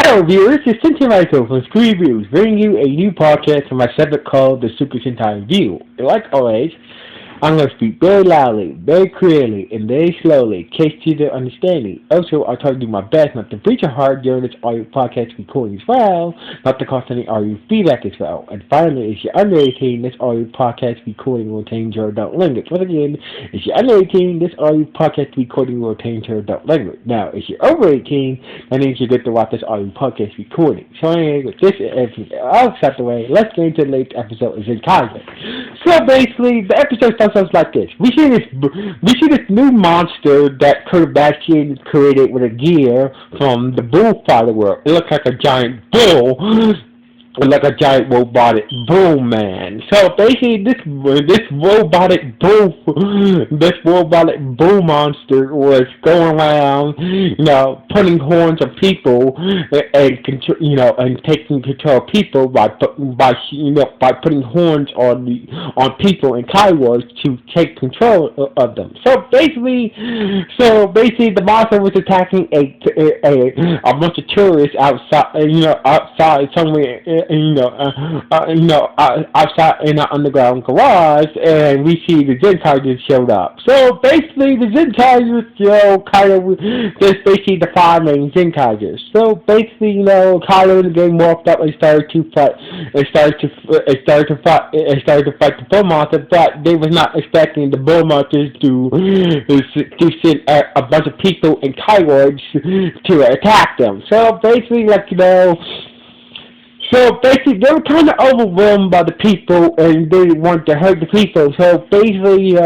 Hello viewers, it's Sentai from Screen Reviews, bringing you a new podcast from my segment called the Super Sentai Review. Like always, I'm going to speak very loudly, very clearly, and very slowly, in case you don't understanding. Also, I'll try to do my best not to preach hard during this audio podcast recording as well, not to cause any audio feedback as well. And finally, if you're under 18, this audio podcast recording will contain your adult language. Once again, if you're under 18, this audio podcast recording will contain your adult language. Now, if you're over 18, that means you get to watch this audio podcast recording. So anyway, with this everything else out the way, let's get into the latest episode of Zenkaiger. So basically, the episode starts off like this. We see this new monster that Kurt Bastion created with a gear from the Bullfighter world. It looks like a giant bull, like a giant robotic bull man. So basically, this robotic bull monster was going around, putting horns of people and taking control of people by putting horns on people and cowards to take control of them. So basically, the monster was attacking a bunch of tourists outside somewhere. Outside in an underground garage, and we see the Zenkaiger showed up. So basically, the Zenkaiger kind of just basically the five main Zenkaigers. So basically, Kylo in the game walked up and started to fight the bull monster, but they was not expecting the bull monsters to send a bunch of people and cowards to attack them. So basically, they were kind of overwhelmed by the people, and they wanted to hurt the people. So basically,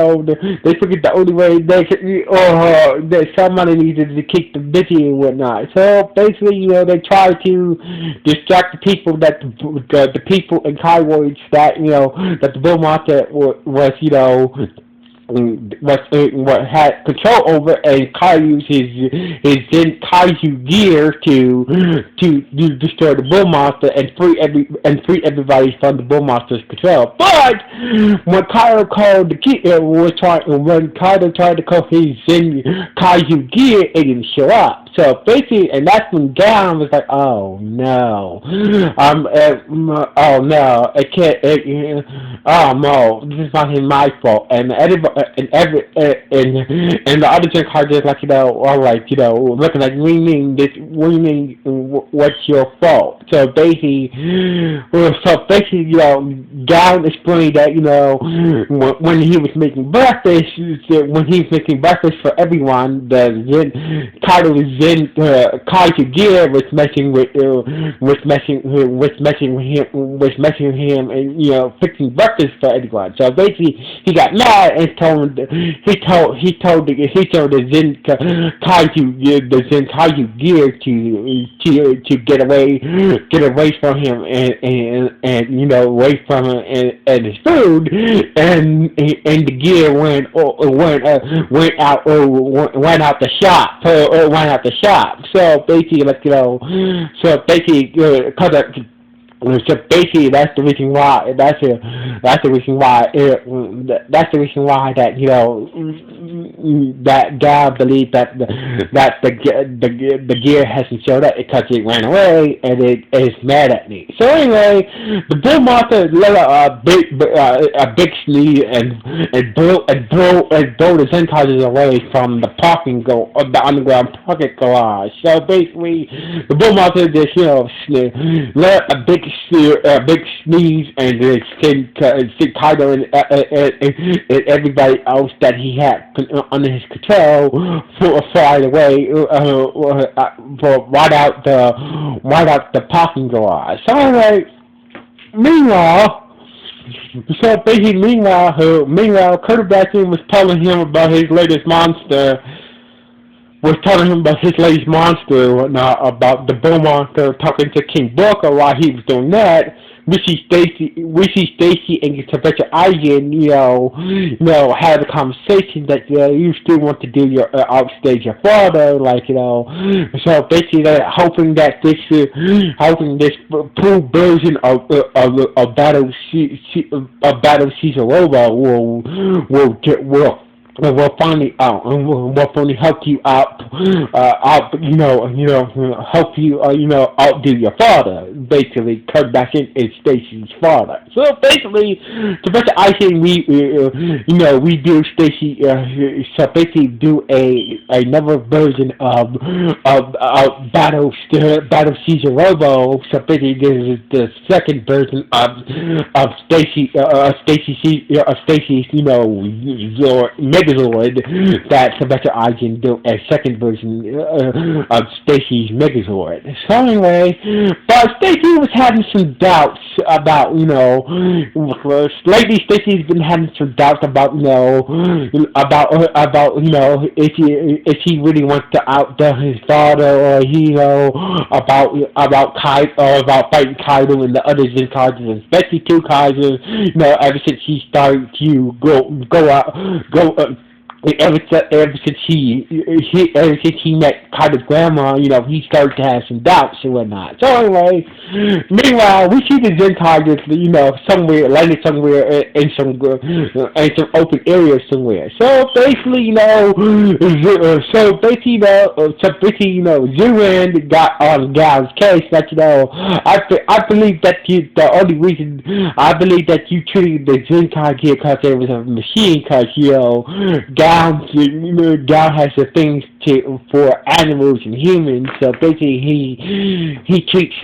they figured the only way that somebody needed to keep them busy and whatnot. So basically, they tried to distract the people the people and cowards that the bull monster what had control over, and Kai used his Zenkaiger gear to destroy the bull monster and free everybody from the bull monster's control. But when Kaido tried to call his Zenkaiger gear, it didn't show up. So basically, and that's when Gal was like, "Oh no, oh no, it can't, oh no, this is not my fault." And the other Zenkaiger is like, looking like, "We mean this, we mean what's your fault?" So basically, Gal explained that when he was making breakfast for everyone, Kaido's Zenkaiger gear was messing with him, and fixing breakfast for everyone. So basically, he got mad and told the Zenkaiger gear to get away from him and away from him and his food, and the gear went out the shop. So basically, that's the reason why that God believed that the gear hasn't showed up because it ran away and it is mad at me. So anyway, the bull monster let out a big sneeze and blew the Zenkaiger away from the underground parking garage. So basically, the bull monster just let a big sneeze, and Kaido and everybody else that he had under his control fly away right out the parking garage. So anyway, meanwhile, Kurt Bastion was telling him about his latest monster. About the bull monster, talking to King Booker while he was doing that. We see Stacy and Professor Aizen, had a conversation that you still want to do your outstage your father, So basically, they're hoping that this full version of Battle Caesar Robo will will finally out and will finally help you out, help you, outdo your father. Basically, Kurt Baskin is Stacy's father. So basically, to better icing, we do Stacy, so basically do another version of Battle Caesar Robo. So basically, this is the second version of Stacy's, your Megazord that Sylvester Eisen do a second version of Stacy's Megazord. So anyway, but Stacy was having some doubts about, lately Stacy's been having some doubts about, if he really wants to outdo his father, or about fighting Kaido and the other Zenkaigers, especially two Kaisers, ever since he started to go out, ever since he met Kaido's grandma, he started to have some doubts and whatnot. So anyway, meanwhile, we see the Zenkaiger, somewhere landed somewhere in some open area somewhere. So basically, Zuran got on Gal's case. That I believe that the only reason I believe that you treated the Zenkaiger because it was a machine, because Gal has the things for animals and humans. So basically, he treats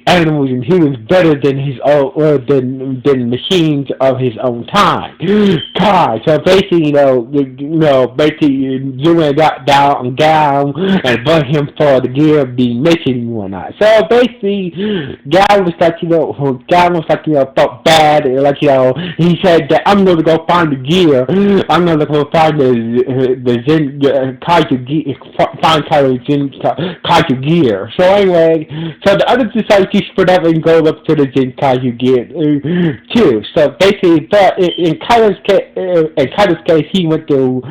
animals and humans better than his own than machines of his own time. God, so basically, basically, Zuma got down on Gal and brought him for the gear being missing and whatnot. So basically, Gal was like, felt bad, he said that I'm going to go find the gear. I'm gonna go find the Zen Kaiju gear, find Kaiju gear. So anyway, so the others decided to split up and go up to the Zen Kaiju gear too. So basically, but in Kaido's case, he went to,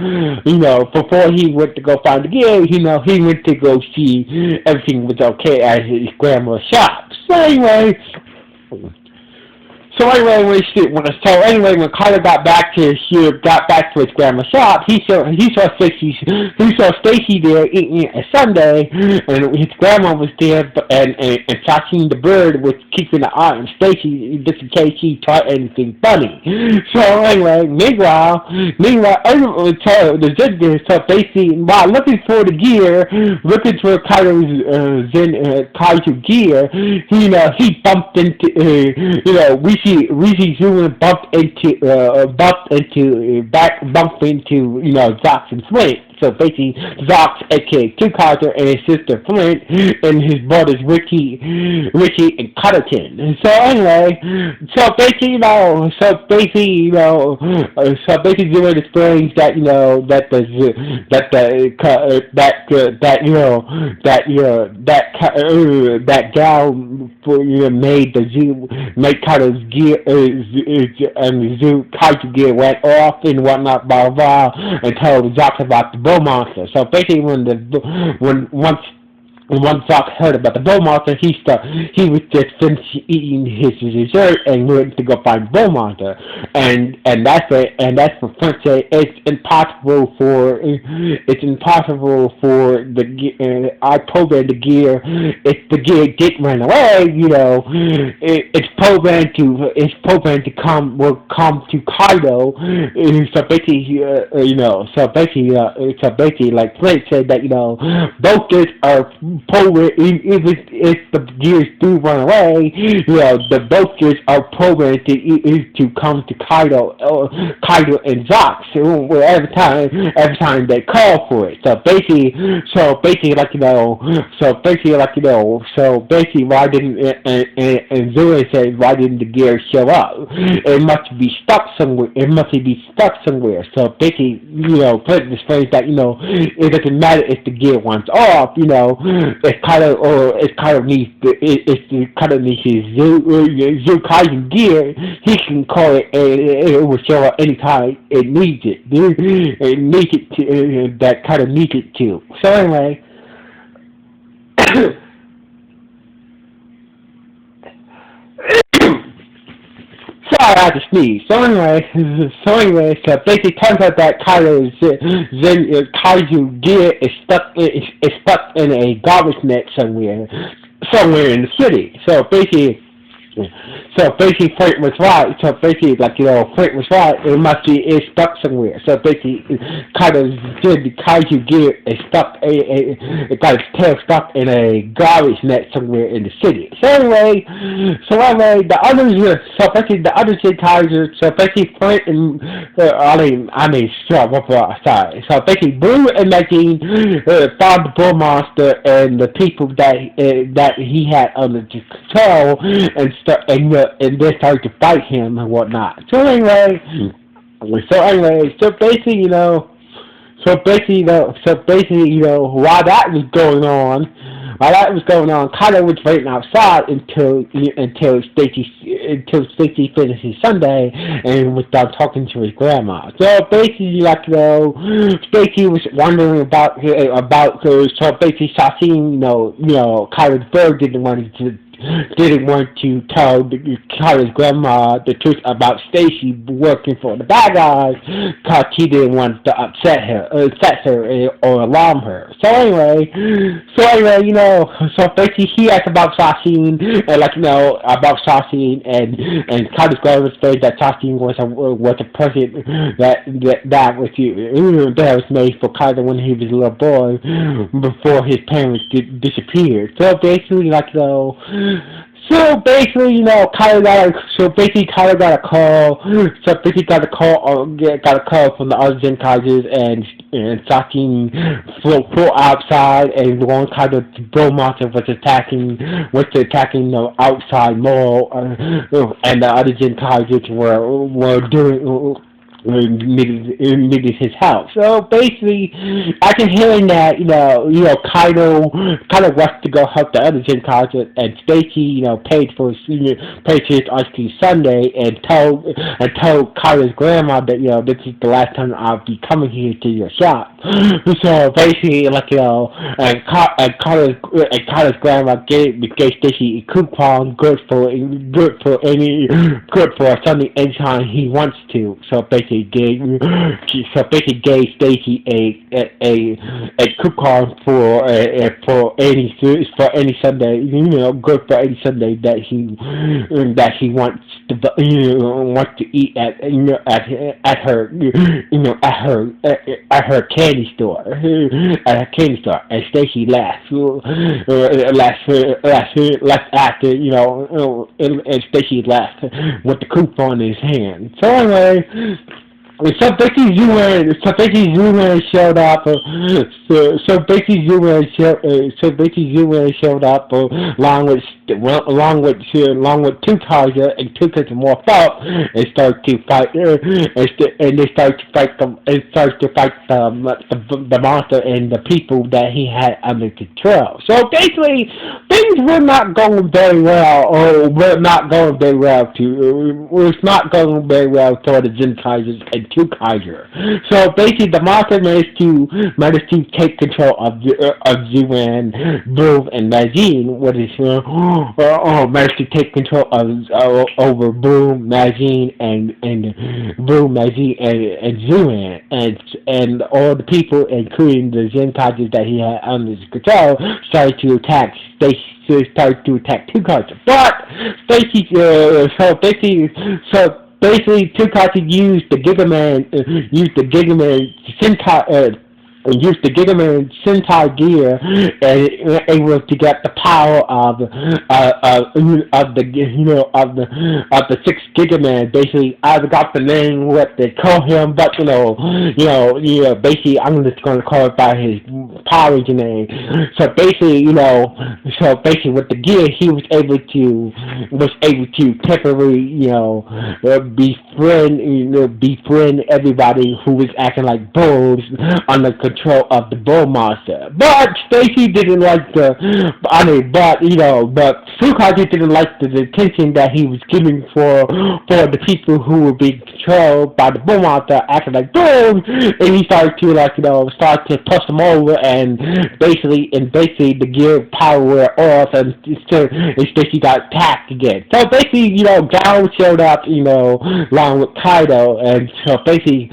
before he went to go find the gear, he went to go see everything was okay at his grandma's shop. So anyway. When Carter got back to his grandma's shop, he saw Stacy there eating a sundae, and his grandma was there, and Sashimi the bird was keeping an eye on Stacy just in case he taught anything funny. So anyway, meanwhile, the Zen so Stacy, while looking for the gear, looking for Kaido's Kaiju gear, he bumped into, we see Zuman bumped into Zox and Flint. So basically, Zox, aka Two Carter, and his sister Flint, and his brothers Ricky, and Cutterton. So anyway, Zuman explains that Gal made Carter's gear and Zoo Kaiju gear went off and whatnot, blah blah, and told Zox about the Bull Monster. So basically, once Zox heard about the Bull Monster, he was just finished eating his dessert and went to go find Bull Monster, and that's what Flint said. It's impossible for the I programmed the gear. If the gear didn't run away, it's programmed to come to Kaido. So basically, like Flint said that both gears are programmed. Even if the gears do run away, the both gears are programmed to come to Kaido and Zox every time they call for it. So basically, why didn't and Zora said, why didn't the gear show up? It must be stuck somewhere. So basically, Clinton explains that it doesn't matter if the gear runs off. If Kaido needs his Zenkaiger gear, he can call it and it will show up anytime it needs it. It needs it to, that Kaido needs it to. So anyway. So I had to sneeze. So basically, turns out that Kaido's Kaiju gear is stuck in a garbage net somewhere in the city. So basically, Frank was right. So basically, Frank was right. It must be it's stuck somewhere. So basically, kind of the kaiju gear is stuck. It got its tail stuck in a garbage net somewhere in the city. So anyway, the others. So basically, the other two kaiju. So basically, Frank and sorry. So basically, Blue and Maggie found the bull monster and the people that he had under control and they started to fight him and whatnot. So basically, while that was going on, Kaido was waiting outside until Stacy finished his Sunday and was done talking to his grandma. So basically, Stacy was wondering so basically, Sashin, Kaido's bird didn't want to tell Kaido's grandma the truth about Stacy working for the bad guys because he didn't want to upset her or alarm her. So basically he asked about Sashin and about Sashin and Kaido's grandma said that Sashin was a person that was made for Kaido when he was a little boy before his parents disappeared. Kyle got a call. So basically, got a call from the other Zenkaigers, and Sakin flew outside, and one kind of bull monster was attacking the outside mall, and the other Zenkaigers were doing. Needed his help. So basically, after hearing that, Kaido rushed to go help the other Zenkaiger, and Stacy, paid for his ice cream sundae, and told Kaido's grandma that, this is the last time I'll be coming here to your shop. So basically, and Kaido's grandma gave Stacy a coupon good for a Sunday anytime he wants to. So basically gave Stacy a coupon for any Sunday, good for any Sunday that he wants to eat at her candy store, and Stacy left after, and Stacy left with the coupon in his hand. So anyway, so basically, Zooman showed up. So basically, Zooman showed up along with two Tiger and two kids more fault, and started to fight. And they started to fight the monster and the people that he had under control. So basically, things were not going very well, It's not going very well for the Zenkaigers and Kikai. So basically, the monster managed to take control of Zuan, Boom, and Magine. Managed to take control of over Boom, Magine, and Zuan, and all the people, including the Zenkaigers that he had under his control, started to attack Kikai. But basically, Kikai used the Sentai gear and able to get the power of the 6 Gigaman. Basically, I forgot the name what they call him, but basically I'm just gonna call it by his Power Ranger name. So basically, with the gear, he was able to temporarily, befriend everybody who was acting like bulls under control of the bull monster. But Stacy didn't like but Zenkaiger didn't like the attention that he was giving for the people who were being controlled by the bull monster, acting like boom, and he started to start to push them over, and basically to give power off, and Stacy got attacked again. So basically, Gal showed up, along with Kaido, and so basically.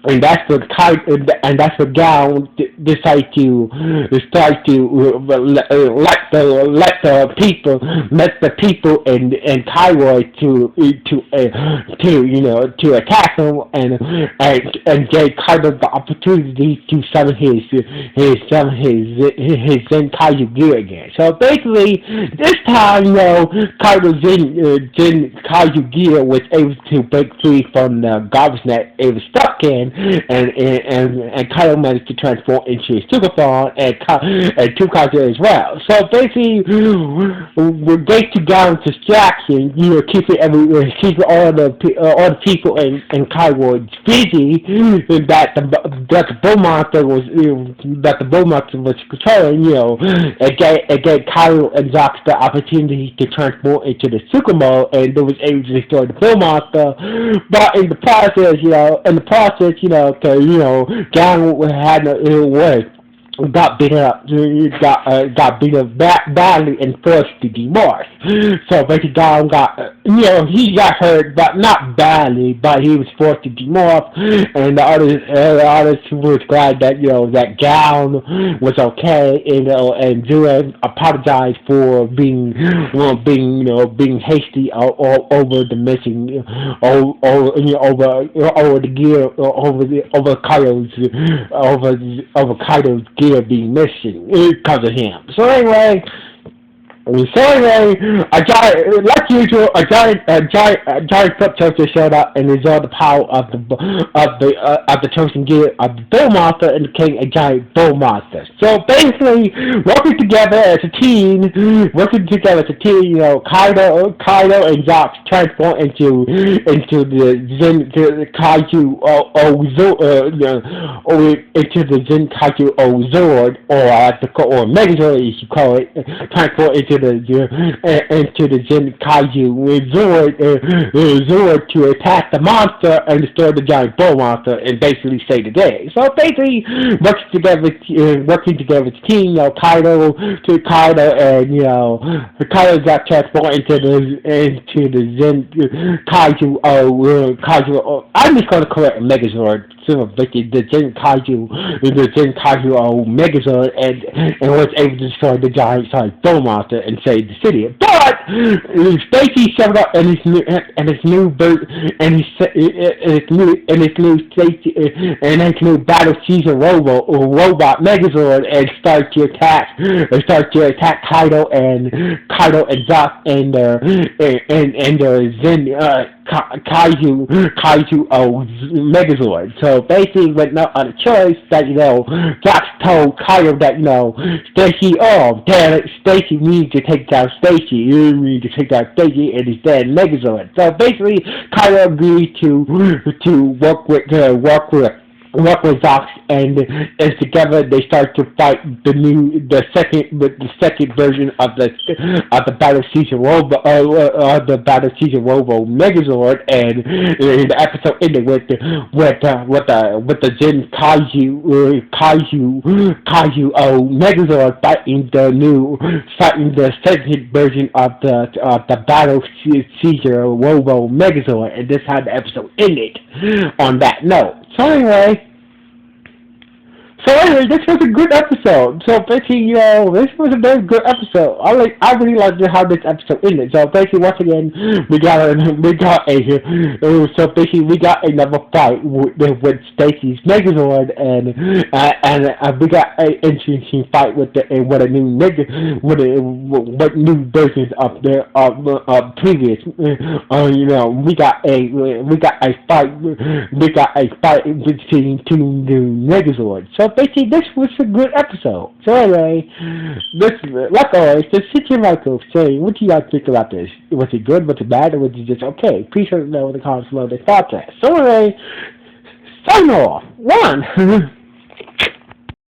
And that's what Gal decided to let the people and Kaido to attack him, and gave Kaido the opportunity to summon his Zenkaiger gear again. So basically, this time, Kaido's Zenkaiger gear was able to break free from the garbage net it was stuck in. And Kaido managed to transform into a super form, and Zenkaiger as well. So basically, we're based to Gal's distraction, keeping all the people in Kaido busy, that the bull monster was controlling. It gave Kaido and Zox the opportunity to transform into the super mode, and they was able to destroy the bull monster. But in the process, Gal had got beaten up, got beaten up badly and forced to demorph. So basically, Gal he got hurt, but not badly, but he was forced to demorph, and the others was glad that that Gal was okay, and Zero apologized for being hasty over the missing, over the gear, over Kaido's gear being missing because of him. So anyway, like usual, a giant flip toaster showed up and resolved the power of the toasting gear of the bull monster and became a giant bull monster. So basically, working together as a team, Kaido and Zox transform into the Kaiju into the Zenkaiger Zord, or Megazord as you call it, transform into the Zenkaiger Zord to attack the monster and destroy the giant bull monster and basically save the day. So basically, working together as a team, Kaido and Kaido got transformed into the Zenkaiger. I'm just going to call it a Megazord. The Zenkaiger Megazord, and was able to destroy the giant bull monster and save the city. But Stacy showed up in his new battle season robot Megazord, and started to attack Kaido and Zox and Kaiju Megazord. So basically, with no other choice, that Zox told Kaido that Stacy, oh damn it, Stacy needs to take down Stacy. You need to take down Stacy and his dad Megazord. So basically, Kaido agreed to work with Zox, and together they start to fight the second version of the Battle Season Robo Megazord, and the episode ended with the Kaiju Megazord fighting the second version of the Battle Season Robo Megazord, and this is how the episode ended on that note. So anyway, this was a good episode. So basically, this was a very good episode. I really liked how this episode ended. So basically, once again, we got another fight with Stacy's Megazord, and we got an interesting fight with new versions of the previous. We got a fight between two new Megazords. So basically, this was a good episode. So anyway, like always, just sit your Michael, say, what do you guys think about this? Was it good? Was it bad? Or was it just okay? Please let me know in the comments below this podcast. So anyway, sign off. One.